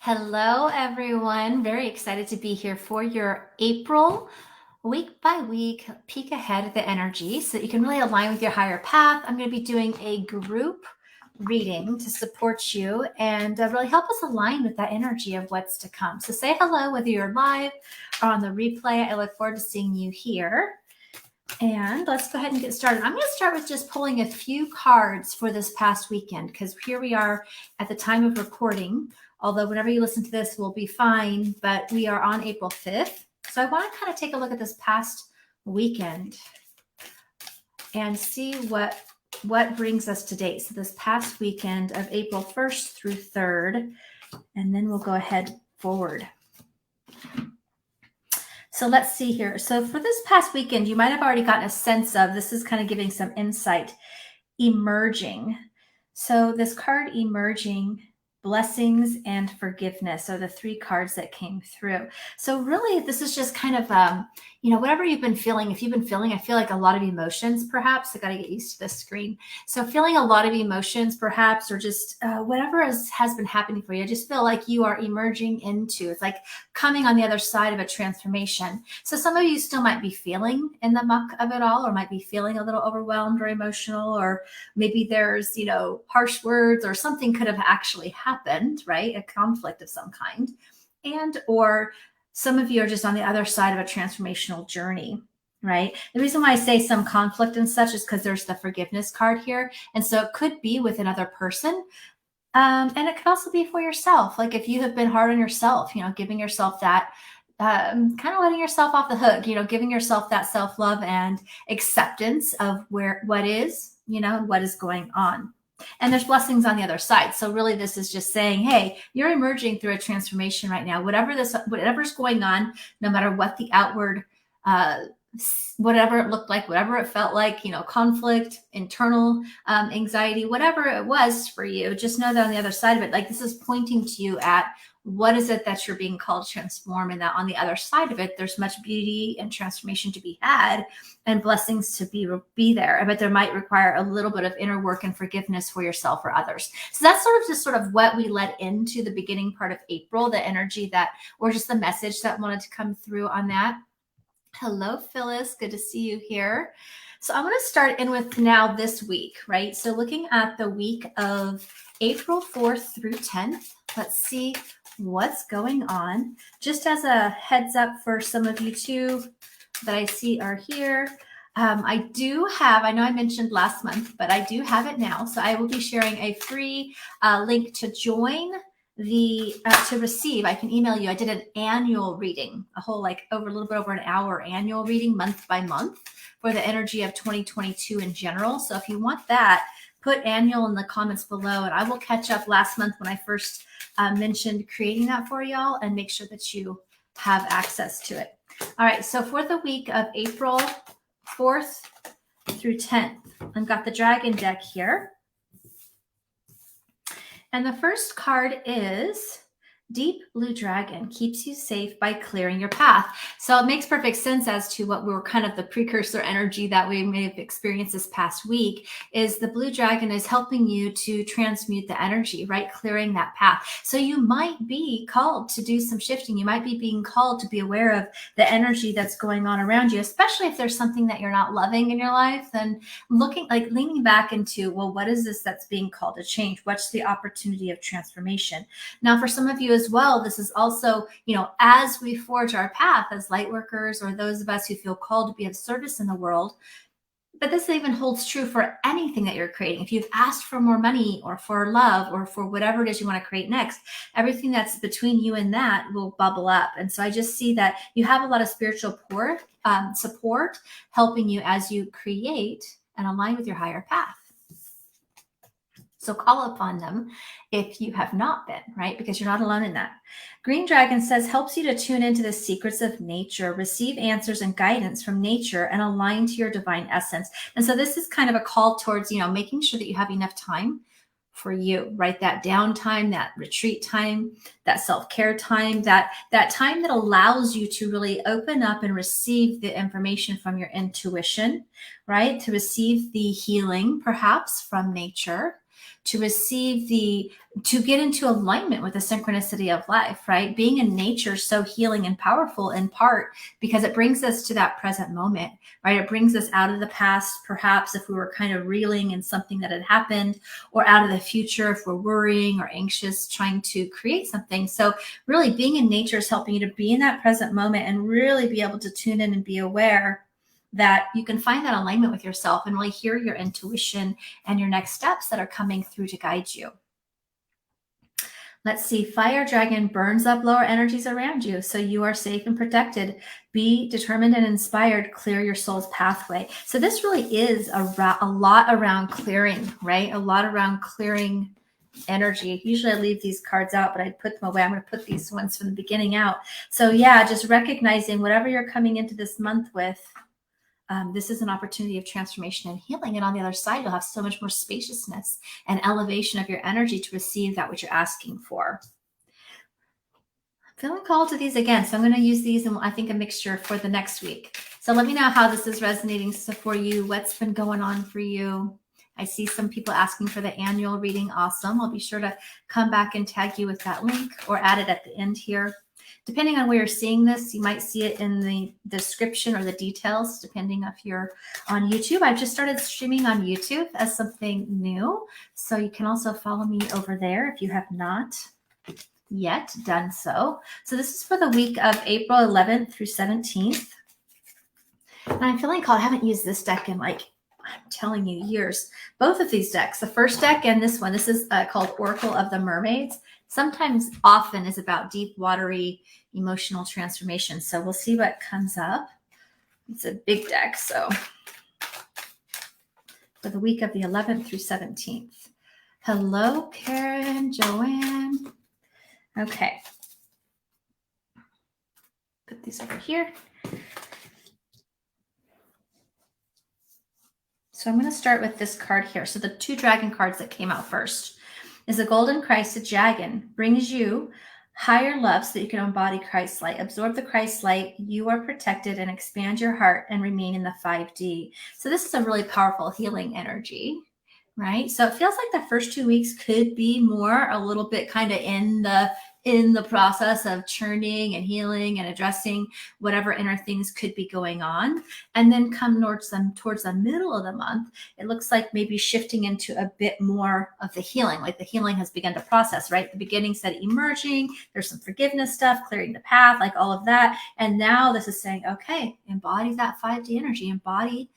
Hello, everyone. Very excited to be here for your April week by week peek ahead at the energy so that you can really align with your higher path. I'm going to be doing a group reading to support you and really help us align with that energy of what's to come. So say hello, whether you're live or on the replay. I look forward to seeing you here. And let's go ahead and get started. I'm going to start with just pulling a few cards for this past weekend because here we are at the time of recording. Although whenever you listen to this, we'll be fine, but we are on April 5th. So I want to kind of take a look at this past weekend and see what brings us to date. So this past weekend of April 1st through 3rd, and then we'll go ahead forward. So let's see here. So for this past weekend, you might have already gotten a sense of, this is kind of giving some insight, emerging. So this card emerging, blessings and forgiveness are the three cards that came through. So really, this is just kind of, whatever you've been feeling. If you've been feeling, I feel like a lot of emotions, perhaps. I got to get used to this screen. So feeling a lot of emotions, perhaps, or just whatever has been happening for you. I just feel like you are emerging into, it's like coming on the other side of a transformation. So some of you still might be feeling in the muck of it all, or might be feeling a little overwhelmed or emotional, or maybe there's, harsh words or something could have actually happened, right? A conflict of some kind. Or some of you are just on the other side of a transformational journey, right? The reason why I say some conflict and such is because there's the forgiveness card here. And so it could be with another person. And it could also be for yourself. Like if you have been hard on yourself, giving yourself that, kind of letting yourself off the hook, giving yourself that self-love and acceptance of what is, and what is going on. And there's blessings on the other side. So really this is just saying, hey, you're emerging through a transformation right now. Whatever's going on, no matter what the outward, whatever it looked like, whatever it felt like, conflict, internal anxiety, whatever it was for you, just know that on the other side of it, like this is pointing to you at what is it that you're being called to transform, and that on the other side of it, there's much beauty and transformation to be had and blessings to be there. But there might require a little bit of inner work and forgiveness for yourself or others. So that's sort of what we led into the beginning part of April, the energy or just the message that wanted to come through on that. Hello, Phyllis. Good to see you here. So I'm going to start in with now this week, right? So looking at the week of April 4th through 10th, let's see what's going on. Just as a heads up for some of you too that I see are here. I know I mentioned last month, but I do have it now. So I will be sharing a free link to join to receive. I can email you. I did an annual reading, a little bit over an hour annual reading month by month for the energy of 2022 in general. So if you want that, put annual in the comments below, and I will catch up last month when I first mentioned creating that for y'all, and make sure that you have access to it. All right. So for the week of April 4th through 10th, I've got the Dragon deck here. And the first card is Deep Blue Dragon, keeps you safe by clearing your path. So it makes perfect sense as to what we were kind of the precursor energy that we may have experienced this past week is the Blue Dragon is helping you to transmute the energy, right? Clearing that path. So you might be called to do some shifting. You might be being called to be aware of the energy that's going on around you, especially if there's something that you're not loving in your life. Then leaning back into, well, what is this that's being called to change? What's the opportunity of transformation? Now, for some of you as well, this is also, as we forge our path as light workers, or those of us who feel called to be of service in the world. But this even holds true for anything that you're creating. If you've asked for more money or for love or for whatever it is you want to create next, everything that's between you and that will bubble up. And so I just see that you have a lot of spiritual support helping you as you create and align with your higher path. So call upon them if you have not been, right? Because you're not alone in that. Green Dragon says, helps you to tune into the secrets of nature, receive answers and guidance from nature, and align to your divine essence. And so this is kind of a call towards, making sure that you have enough time for you, right? That downtime, that retreat time, that self-care time, that time that allows you to really open up and receive the information from your intuition, right? To receive the healing, perhaps from nature, to receive to get into alignment with the synchronicity of life, right? Being in nature is so healing and powerful in part because it brings us to that present moment, right? It brings us out of the past, perhaps if we were kind of reeling in something that had happened, or out of the future if we're worrying or anxious, trying to create something. So really being in nature is helping you to be in that present moment and really be able to tune in and be aware that you can find that alignment with yourself and really hear your intuition and your next steps that are coming through to guide you. Let's see. Fire dragon burns up lower energies around you, so you are safe and protected. Be determined and inspired. Clear your soul's pathway. So this really is a lot around clearing, right? A lot around clearing energy. Usually I leave these cards out, but I put them away. I'm going to put these ones from the beginning out. So yeah, just recognizing whatever you're coming into this month with, this is an opportunity of transformation and healing. And on the other side, you'll have so much more spaciousness and elevation of your energy to receive that which you're asking for. I'm feeling called to these again. So I'm going to use these and I think a mixture for the next week. So let me know how this is resonating for you. What's been going on for you? I see some people asking for the annual reading. Awesome. I'll be sure to come back and tag you with that link or add it at the end here. Depending on where you're seeing this, you might see it in the description or the details, depending if you're on YouTube. I've just started streaming on YouTube as something new. So you can also follow me over there if you have not yet done so. So this is for the week of April 11th through 17th. And I'm feeling called, I haven't used this deck in I'm telling you, years. Both of these decks, the first deck and this one, this is called Oracle of the Mermaids. Sometimes often is about deep, watery, emotional transformation. So we'll see what comes up. It's a big deck. So for the week of the 11th through 17th. Hello, Karen, Joanne. Okay. Put these over here. So I'm going to start with this card here. So the two dragon cards that came out first is a golden Christ dragon, brings you higher love so that you can embody Christ's light. Absorb the Christ light. You are protected and expand your heart and remain in the 5D. So this is a really powerful healing energy, right? So it feels like the first 2 weeks could be more a little bit kind of in the process of churning and healing and addressing whatever inner things could be going on. And then come towards the middle of the month, it looks like maybe shifting into a bit more of the healing, like the healing has begun to process, right? The beginning said emerging, there's some forgiveness stuff, clearing the path, like all of that. And now this is saying, okay, embody that 5D energy, embody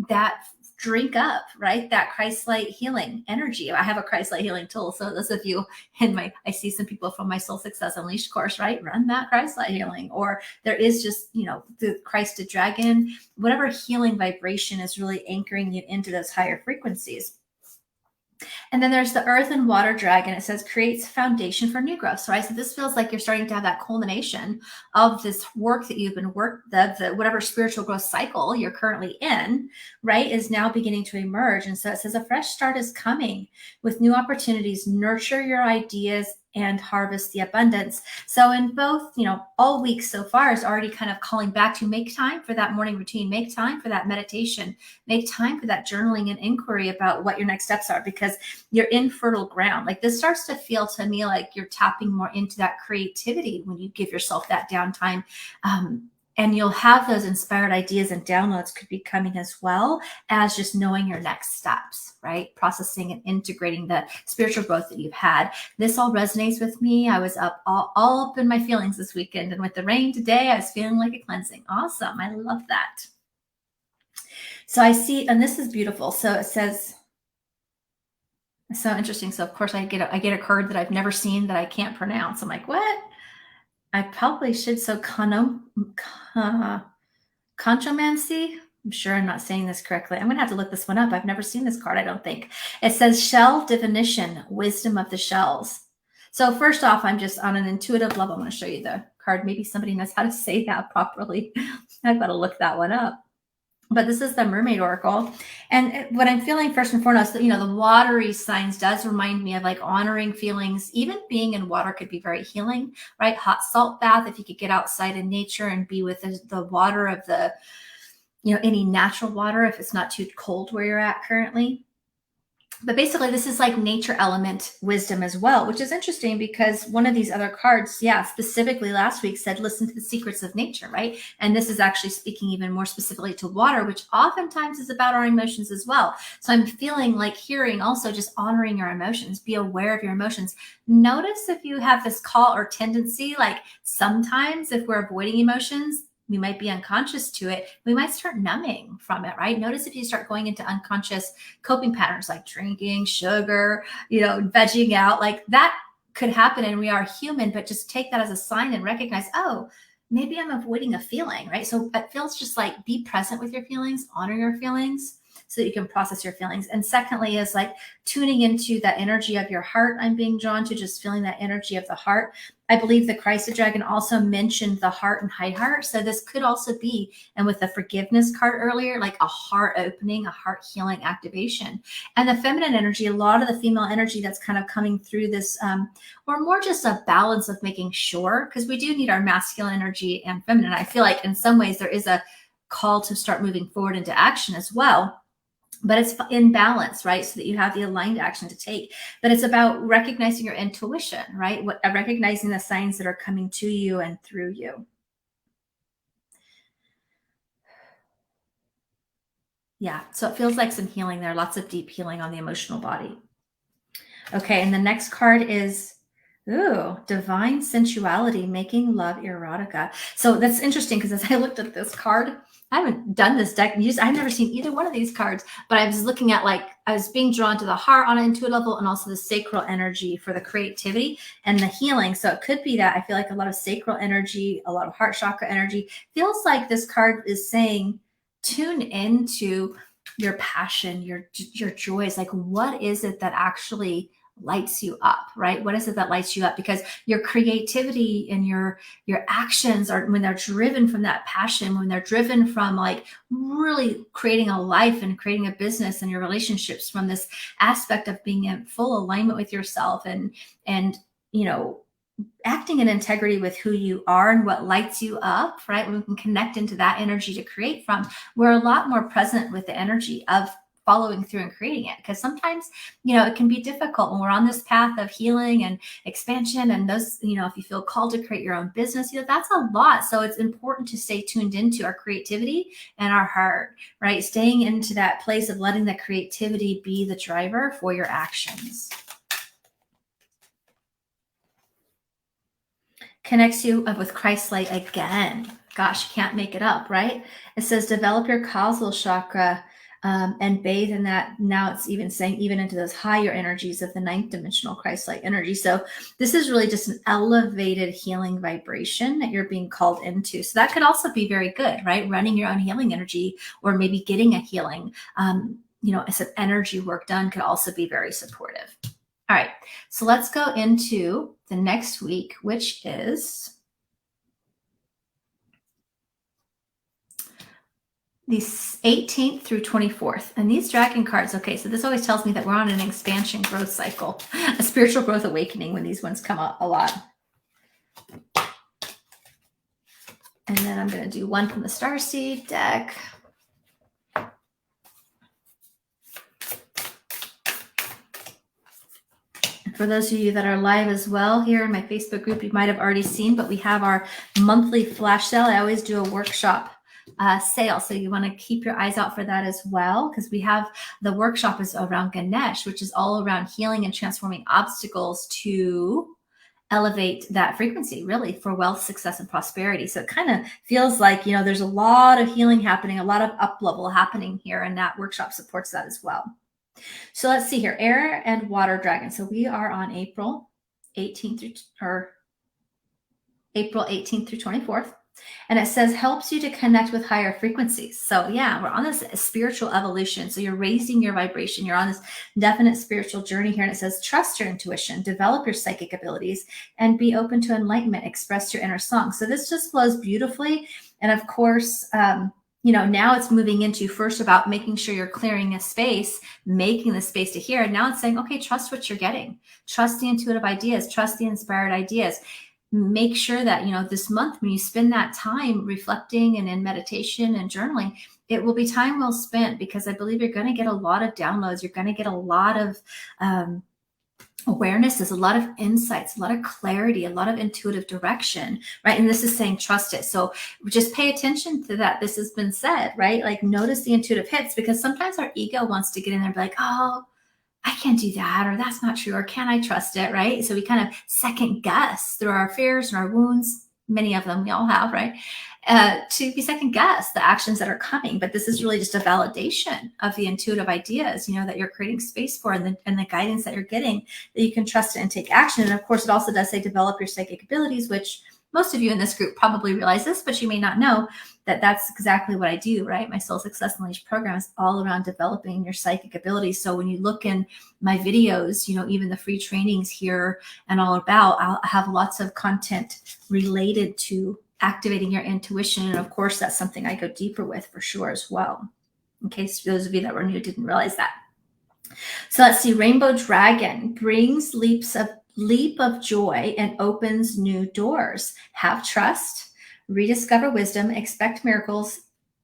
that, drink up, right? That Christ light healing energy. I have a Christ light healing tool. So those of you I see some people from my Soul Success Unleashed course, right? Run that Christ light healing. Or there is just, the Christed dragon, whatever healing vibration is really anchoring you into those higher frequencies. And then there's the earth and water dragon. It says creates foundation for new growth. So this feels like you're starting to have that culmination of this work that you've been the whatever spiritual growth cycle you're currently in, right, is now beginning to emerge. And so it says a fresh start is coming with new opportunities. Nurture your ideas and harvest the abundance. So in both, all week so far is already kind of calling back to make time for that morning routine, make time for that meditation, make time for that journaling and inquiry about what your next steps are, because you're in fertile ground. Like this starts to feel to me like you're tapping more into that creativity when you give yourself that downtime. And you'll have those inspired ideas and downloads could be coming as well as just knowing your next steps, right? Processing and integrating the spiritual growth that you've had. This all resonates with me. I was up all up in my feelings this weekend. And with the rain today, I was feeling like a cleansing. Awesome. I love that. So I see, and this is beautiful. So it says, it's so interesting. So of course I get a card that I've never seen that I can't pronounce. I'm like, what? I probably should. So conchomancy. I'm sure I'm not saying this correctly. I'm going to have to look this one up. I've never seen this card, I don't think. It says shell divination, wisdom of the shells. So first off, I'm just on an intuitive level. I'm going to show you the card. Maybe somebody knows how to say that properly. I've got to look that one up. But this is the Mermaid Oracle. And what I'm feeling first and foremost, the watery signs does remind me of like honoring feelings. Even being in water could be very healing, right? Hot salt bath, if you could get outside in nature and be with the water of the, any natural water, if it's not too cold where you're at currently. But basically, this is like nature element wisdom as well, which is interesting because one of these other cards, yeah, specifically last week said, listen to the secrets of nature, right? And this is actually speaking even more specifically to water, which oftentimes is about our emotions as well. So I'm feeling like hearing also just honoring your emotions, be aware of your emotions. Notice if you have this call or tendency, like sometimes if we're avoiding emotions, we might be unconscious to it. We might start numbing from it, right? Notice if you start going into unconscious coping patterns like drinking, sugar, vegging out, like that could happen. And we are human, but just take that as a sign and recognize, oh, maybe I'm avoiding a feeling, right? So it feels just like be present with your feelings, honor your feelings so that you can process your feelings. And secondly is like tuning into that energy of your heart. I'm being drawn to just feeling that energy of the heart. I believe the Christ Dragon also mentioned the heart and high heart. So this could also be, and with the forgiveness card earlier, like a heart opening, a heart healing activation. And the feminine energy, a lot of the female energy that's kind of coming through this, or more just a balance of making sure, because we do need our masculine energy and feminine. I feel like in some ways there is a call to start moving forward into action as well, but it's in balance, right? So that you have the aligned action to take. But it's about recognizing your intuition, right? Recognizing the signs that are coming to you and through you. Yeah. So it feels like some healing there, lots of deep healing on the emotional body. Okay. And the next card is, divine sensuality, making love erotica. So that's interesting because as I looked at this card, I haven't done this deck. I've never seen either one of these cards, but I was looking at I was being drawn to the heart on an intuitive level and also the sacral energy for the creativity and the healing. So it could be that I feel like a lot of sacral energy, a lot of heart chakra energy. Feels like this card is saying, tune into your passion, your joys. Like, what is it that actually lights you up, right? What is it that lights you up? Because your creativity and your actions are, when they're driven from that passion, when they're driven from like really creating a life and creating a business and your relationships from this aspect of being in full alignment with yourself and acting in integrity with who you are and what lights you up, right? When we can connect into that energy to create from, we're a lot more present with the energy of following through and creating it. Because sometimes, it can be difficult when we're on this path of healing and expansion. And those, if you feel called to create your own business, that's a lot. So it's important to stay tuned into our creativity and our heart, right? Staying into that place of letting the creativity be the driver for your actions. Connects you with Christ light again. Gosh, can't make it up, right? It says develop your causal chakra and bathe in that. Now it's even saying even into those higher energies of the ninth dimensional Christ light energy. So this is really just an elevated healing vibration that you're being called into. So that could also be very good, right? Running your own healing energy or maybe getting a healing, some energy work done could also be very supportive. All right, so let's go into the next week, which is the 18th through 24th. And these dragon cards, okay, so this always tells me that we're on an expansion growth cycle, a spiritual growth awakening when these ones come up a lot. And then I'm going to do one from the Starseed deck. For those of you that are live as well here in my Facebook group, you might have already seen, but we have our monthly flash sale. I always do a workshop sale. So you want to keep your eyes out for that as well, because we have the workshop is around Ganesh, which is all around healing and transforming obstacles to elevate that frequency really for wealth, success, and prosperity. So it kind of feels like, there's a lot of healing happening, a lot of up level happening here, and that workshop supports that as well. So let's see here, air and water dragon. So we are on April 18th through 24th. And it says helps you to connect with higher frequencies. So yeah, we're on this spiritual evolution. So you're raising your vibration. You're on this definite spiritual journey here. And it says trust your intuition, develop your psychic abilities, and be open to enlightenment. Express your inner song. So this just flows beautifully. And of course, now it's moving into first about making sure you're clearing a space, making the space to hear. And now it's saying, okay, trust what you're getting. Trust the intuitive ideas. Trust the inspired ideas. Make sure that, this month when you spend that time reflecting and in meditation and journaling, it will be time well spent, because I believe you're going to get a lot of downloads. You're going to get a lot of awareness. There's a lot of insights, a lot of clarity, a lot of intuitive direction, right? And this is saying trust it. So just pay attention to that. This has been said, right? Like notice the intuitive hits, because sometimes our ego wants to get in there and be like, oh, I can't do that, or that's not true, or can I trust it, right? So we kind of second guess through our fears and our wounds. Many of them we all have, right? To be second guess the actions that are coming. But this is really just a validation of the intuitive ideas, that you're creating space for, and the guidance that you're getting, that you can trust it and take action. And of course, it also does say develop your psychic abilities, which most of you in this group probably realize this, but you may not know that that's exactly what I do, right? My Soul Success Unleashed program is all around developing your psychic abilities. So when you look in my videos, even the free trainings here and all about, I'll have lots of content related to activating your intuition. And of course, that's something I go deeper with for sure as well, in case those of you that were new didn't realize that. So let's see. Rainbow Dragon brings leap of joy and opens new doors. Have trust, rediscover wisdom, expect miracles,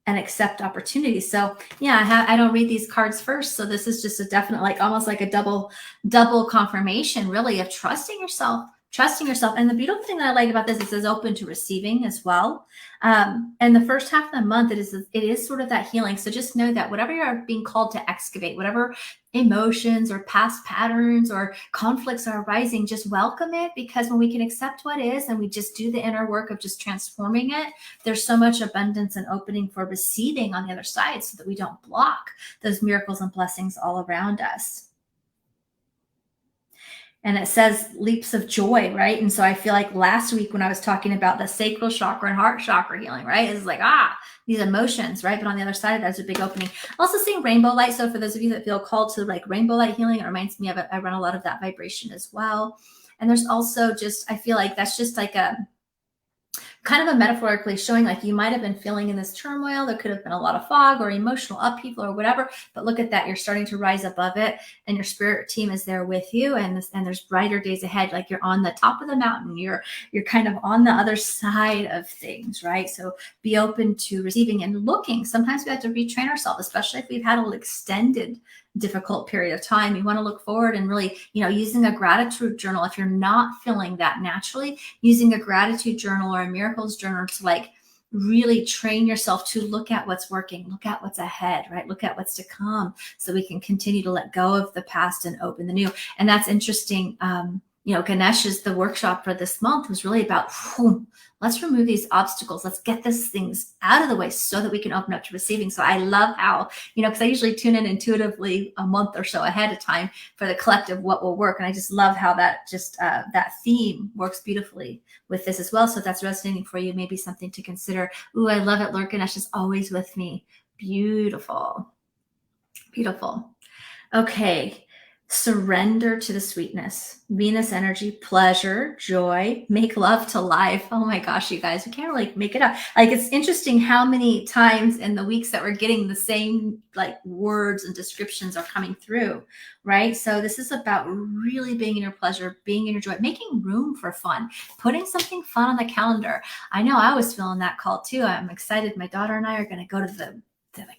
and accept opportunities. So yeah, I don't read these cards first. So this is just a definite, like almost like a double confirmation, really, of trusting yourself. And the beautiful thing that I like about this, it says open to receiving as well. And the first half of the month, it is sort of that healing. So just know that whatever you're being called to excavate, whatever emotions or past patterns or conflicts are arising, just welcome it, because when we can accept what is and we just do the inner work of just transforming it, there's so much abundance and opening for receiving on the other side, so that we don't block those miracles and blessings all around us. And it says leaps of joy, right? And so I feel like last week when I was talking about the sacral chakra and heart chakra healing, right? It's like, these emotions, right? But on the other side of that is a big opening. Also seeing rainbow light. So for those of you that feel called to like rainbow light healing, it reminds me of it. I run a lot of that vibration as well. And there's also just, I feel like that's just like a kind of a metaphorically showing, like you might have been feeling in this turmoil. There could have been a lot of fog or emotional upheaval or whatever, but look at that. You're starting to rise above it, and your spirit team is there with you. And there's brighter days ahead. Like you're on the top of the mountain. You're kind of on the other side of things, right? So be open to receiving and looking. Sometimes we have to retrain ourselves, especially if we've had an extended difficult period of time. You want to look forward and really, using a gratitude journal. If you're not feeling that naturally, using a gratitude journal or a miracles journal to like really train yourself to look at what's working, look at what's ahead, right? Look at what's to come, so we can continue to let go of the past and open the new. And that's interesting. Ganesh's, the workshop for this month was really about, let's remove these obstacles. Let's get these things out of the way so that we can open up to receiving. So I love how, because I usually tune in intuitively a month or so ahead of time for the collective what will work. And I just love how that just that theme works beautifully with this as well. So if that's resonating for you, maybe something to consider. Ooh, I love it. Lord Ganesh is always with me. Beautiful. Beautiful. Okay. Surrender to the sweetness. Venus energy, pleasure, joy, make love to life. Oh my gosh, you guys, we can't really make it up. Like, it's interesting how many times in the weeks that we're getting the same like words and descriptions are coming through, right? So this is about really being in your pleasure, being in your joy, making room for fun, putting something fun on the calendar. I know I was feeling that call too. I'm excited. My daughter and I are going to go to the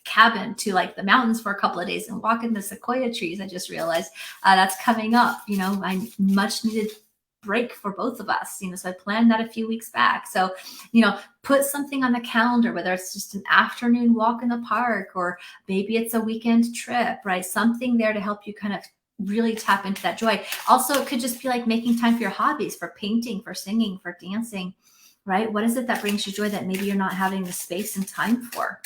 cabin to like the mountains for a couple of days and walk in the sequoia trees. I just realized that's coming up, I much needed break for both of us, so I planned that a few weeks back. So, put something on the calendar, whether it's just an afternoon walk in the park, or maybe it's a weekend trip, right? Something there to help you kind of really tap into that joy. Also, it could just be like making time for your hobbies, for painting, for singing, for dancing, right? What is it that brings you joy that maybe you're not having the space and time for?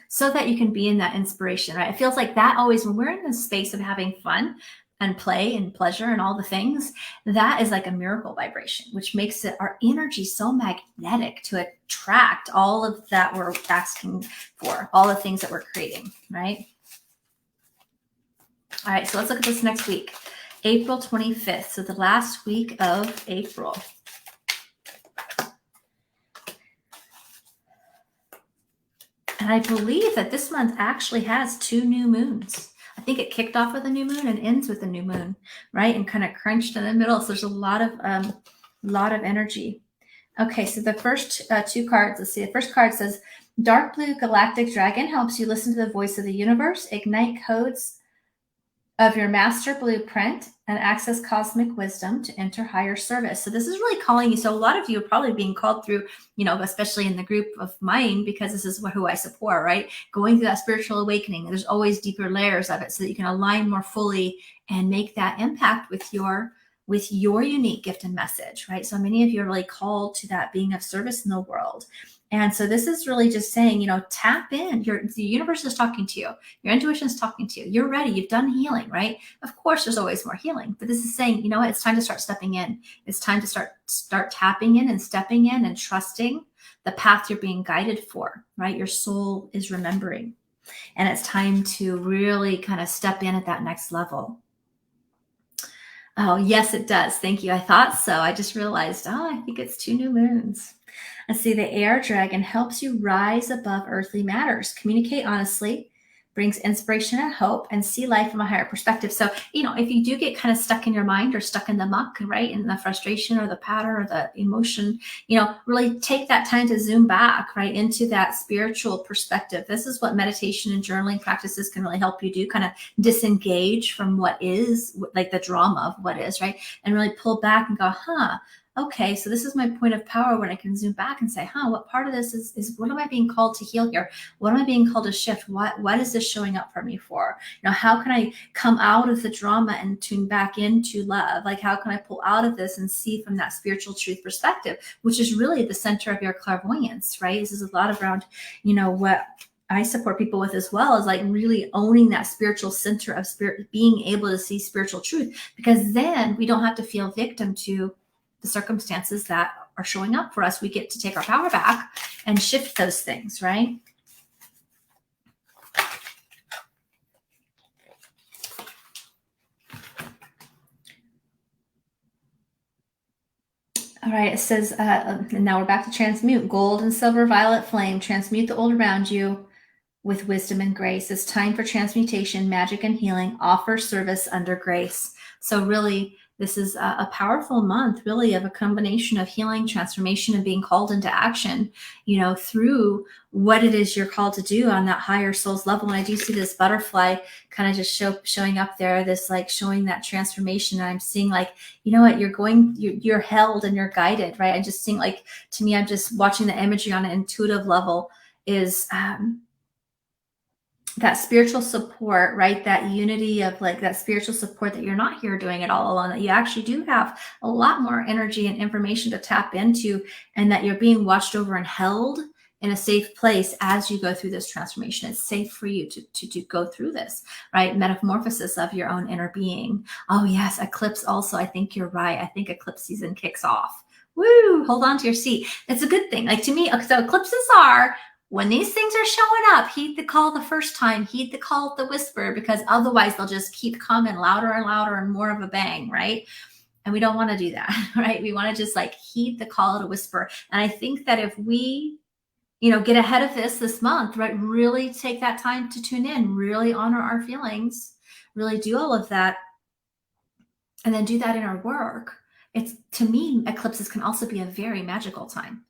So that you can be in that inspiration, right? It feels like that always, when we're in the space of having fun and play and pleasure and all the things, that is like a miracle vibration, which makes it our energy so magnetic to attract all of that we're asking for, all the things that we're creating, right? All right, so let's look at this next week, April 25th. So the last week of April. And I believe that this month actually has 2 new moons. I think it kicked off with a new moon and ends with a new moon, right? And kind of crunched in the middle. So there's a lot of energy. Okay, so the first 2 cards, let's see. The first card says, Dark blue galactic dragon helps you listen to the voice of the universe, ignite codes of your master blueprint, and access cosmic wisdom to enter higher service. So this is really calling you. So a lot of you are probably being called through, especially in the group of mine, because this is who I support, right? Going through that spiritual awakening. There's always deeper layers of it so that you can align more fully and make that impact with your unique gift and message, right? So many of you are really called to that being of service in the world. And so this is really just saying, tap in. The universe is talking to you. Your intuition is talking to you. You're ready. You've done healing, right? Of course, there's always more healing, but this is saying, what? It's time to start stepping in. It's time to start tapping in and stepping in and trusting the path you're being guided for, right? Your soul is remembering, and it's time to really kind of step in at that next level. Oh, yes, it does. Thank you. I thought so. I just realized, I think it's 2 new moons. Let's see, the air dragon helps you rise above earthly matters, communicate honestly, brings inspiration and hope, and see life from a higher perspective. So, if you do get kind of stuck in your mind or stuck in the muck, right, in the frustration or the pattern or the emotion, really take that time to zoom back, right, into that spiritual perspective. This is what meditation and journaling practices can really help you do, kind of disengage from what is, like the drama of what is, right, and really pull back and go, okay, so this is my point of power when I can zoom back and say, what part of this is what am I being called to heal here? What am I being called to shift? What is this showing up for me for? How can I come out of the drama and tune back into love? Like, how can I pull out of this and see from that spiritual truth perspective, which is really the center of your clairvoyance, right? This is a lot around, what I support people with as well, is like really owning that spiritual center of spirit, being able to see spiritual truth, because then we don't have to feel victim to the circumstances that are showing up for us. We get to take our power back and shift those things, right? All right, it says, and now we're back to transmute. Gold and silver violet flame, transmute the old around you with wisdom and grace. It's time for transmutation, magic, and healing. Offer service under grace. So really, this is a powerful month, really, of a combination of healing, transformation, and being called into action, through what it is you're called to do on that higher soul's level. And I do see this butterfly kind of just showing up there, this like showing that transformation. And I'm seeing like, what, you're held and you're guided, right? I'm just seeing like, to me, I'm just watching the imagery on an intuitive level is, that spiritual support, right? That unity of like that spiritual support, that you're not here doing it all alone, that you actually do have a lot more energy and information to tap into, and that you're being watched over and held in a safe place as you go through this transformation. It's safe for you to go through this, right? Metamorphosis of your own inner being. Oh yes, eclipse also. I think you're right. I think eclipse season kicks off. Woo! Hold on to your seat. It's a good thing. Like, to me, so eclipses are, when these things are showing up, heed the call the first time, heed the call of the whisper, because otherwise they'll just keep coming louder and louder and more of a bang, right? And we don't want to do that, right? We want to just like heed the call of the whisper. And I think that if we, get ahead of this month, right, really take that time to tune in, really honor our feelings, really do all of that, and then do that in our work. It's, to me, eclipses can also be a very magical time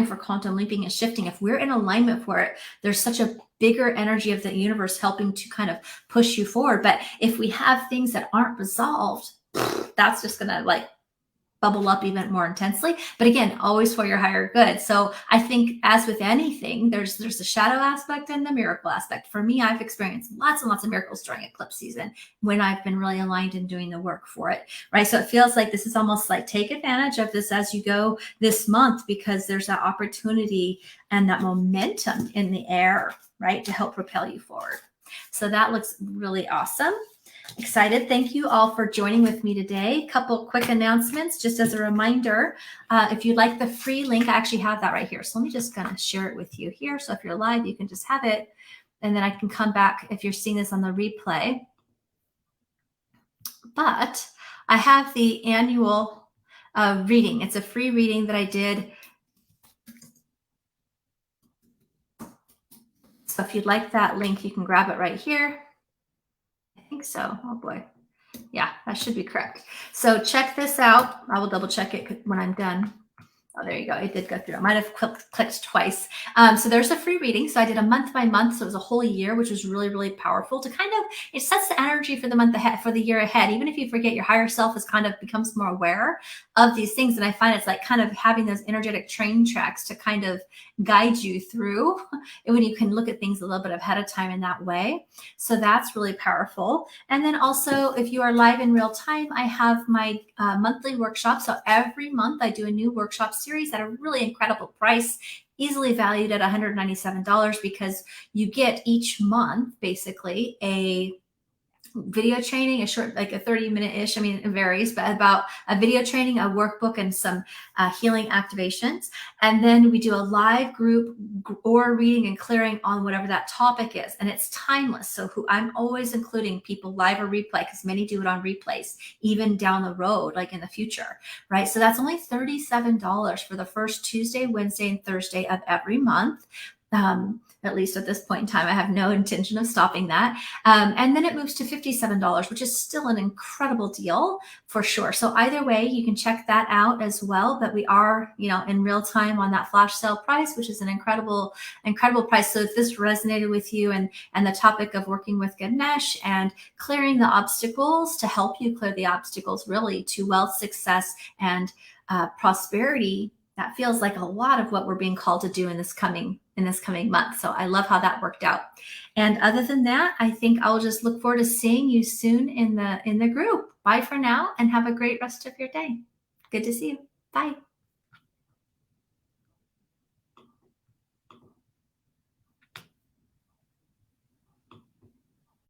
for quantum leaping and shifting. If we're in alignment for it, there's such a bigger energy of the universe helping to kind of push you forward. But if we have things that aren't resolved, that's just going to like bubble up even more intensely. But again, always for your higher good. So I think, as with anything, there's the shadow aspect and the miracle aspect. For me, I've experienced lots and lots of miracles during eclipse season when I've been really aligned in doing the work for it, right? So it feels like this is almost like, take advantage of this as you go this month, because there's that opportunity and that momentum in the air, right, to help propel you forward. So that looks really awesome. Excited. Thank you all for joining with me today. Couple quick announcements, just as a reminder. If you'd like the free link, I actually have that right here. So let me just kind of share it with you here. So if you're live, you can just have it, and then I can come back if you're seeing this on the replay. But I have the annual reading. It's a free reading that I did. So if you'd like that link, you can grab it right here. I think so. Oh boy. Yeah, that should be correct. So check this out. I will double check it when I'm done. Oh, there you go. It did go through. I might have clicked twice. So there's a free reading. So I did a month by month. So it was a whole year, which was really, really powerful to kind of, it sets the energy for the month ahead, for the year ahead. Even if you forget, your higher self is kind of becomes more aware of these things. And I find it's like kind of having those energetic train tracks to kind of guide you through and when you can look at things a little bit ahead of time in that way. So that's really powerful. And then also, if you are live in real time, I have my monthly workshop. So every month I do a new workshop series at a really incredible price, easily valued at $197, because you get each month basically a video training, a short, like a 30-minute-ish, I mean, it varies, but about a video training, a workbook, and some healing activations. And then we do a live group or reading and clearing on whatever that topic is. And it's timeless. So I'm always including people live or replay, because many do it on replays, even down the road, like in the future, right? So that's only $37 for the first Tuesday, Wednesday, and Thursday of every month. At least at this point in time, I have no intention of stopping that. And then it moves to $57, which is still an incredible deal for sure. So either way, you can check that out as well. But we are, in real time on that flash sale price, which is an incredible, incredible price. So if this resonated with you, and the topic of working with Ganesh and clearing the obstacles to help you clear the obstacles really to wealth, success, and prosperity, that feels like a lot of what we're being called to do in this coming month. So I love how that worked out. And other than that, I think I'll just look forward to seeing you soon in the group. Bye for now, and have a great rest of your day. Good to see you. Bye.